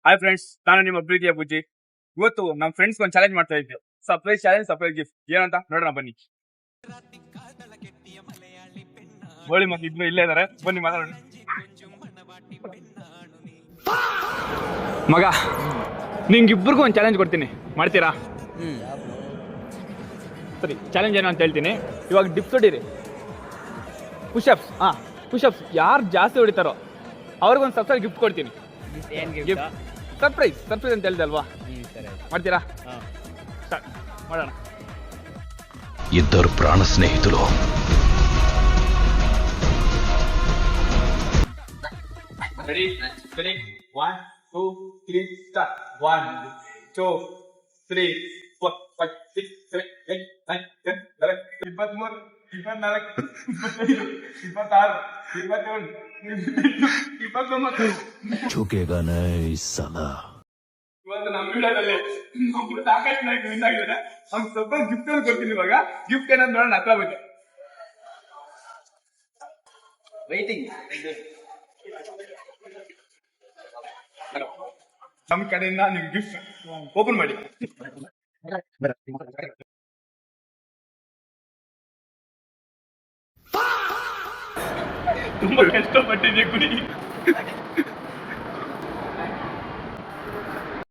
Hi friends, ನಾನು ನಿಮ್ಮ ಪ್ರೀತಿಯ ಬುಜ್ಜಿ. ಇವತ್ತು ನಮ್ಮ ಫ್ರೆಂಡ್ಸ್ ಒಂದು ಚಾಲೆಂಜ್ ಮಾಡ್ತಾ ಇದ್ವಿ. ಸರ್ಪ್ರೈಸ್ ಚಾಲೆಂಜ್, ಸರ್ಪ್ರೈಸ್ ಗಿಫ್ಟ್ ಏನಂತ ನೋಡೋಣ ಬನ್ನಿ. ಗೋಳಿ ಮಗ ಇಬ್ರು ಇಲ್ಲೇ ಇದಾರೆ, ಬನ್ನಿ ಮಾತಾಡೋಣ. ಮಗ, ನಿಂಗಿಬ್ರಿಗೂ ಒಂದು ಚಾಲೆಂಜ್ ಕೊಡ್ತೀನಿ, ಮಾಡ್ತೀರಾ? ಸರಿ, ಚಾಲೆಂಜ್ ಏನು ಅಂತ ಹೇಳ್ತೀನಿ. ಇವಾಗ ಡಿಪ್ಸ್ ಹೊಡೀರಿ, ಪುಷಪ್ಸ್. ಪುಷಪ್ಸ್ ಯಾರು ಜಾಸ್ತಿ ಹೊಡಿತಾರೋ ಅವ್ರಿಗೊಂದು ಸರ್ಪ್ರೈಸ್ ಗಿಫ್ಟ್ ಕೊಡ್ತೀನಿ. ಸರ್ಪ್ರೈಸ್ ಸರ್ಪ್ರೈಸ್ ಅಂತ ಹೇಳ್ದೆ ಅಲ್ವಾ? ಮಾಡ್ತೀರಾ? ಮಾಡೋಣ. ఇద్దరు ప్రాణ స్నేహితులు. Ready? 1, 2, 3, start. 1, 2, 3, 4, 5, 6, 7, 8, 9, 10, 11, 23, 24, 25, 26, 27, 29. झुकेगा नहीं साला. ಇವತ್ತು ನಮ್ಮ ವಿಡಿಯೋದಲ್ಲಿ ಒಬ್ರು ಸಾಕಷ್ಟು ವಿನ್ ಆಗಿದ್ದಾರೆ. ಅವ್ನಿಗೆ ಸ್ವಲ್ಪ ಗಿಫ್ಟ್ ಕೊಡ್ತೀನಿ. ಇವಾಗ ಗಿಫ್ಟ್ ಏನಂತ ನೋಡೋಣ. ಹತ್ರ ಬಂದೆ ವೈಟಿಂಗ್. ನಮ್ಮ ಕಡೆಯಿಂದ ನಿಮ್ಗೆ ಗಿಫ್ಟ್ ಓಪನ್ ಮಾಡಿ. ತುಂಬಾ ಕಷ್ಟಪಟ್ಟಿದ್ದೆ ಕುಡಿ.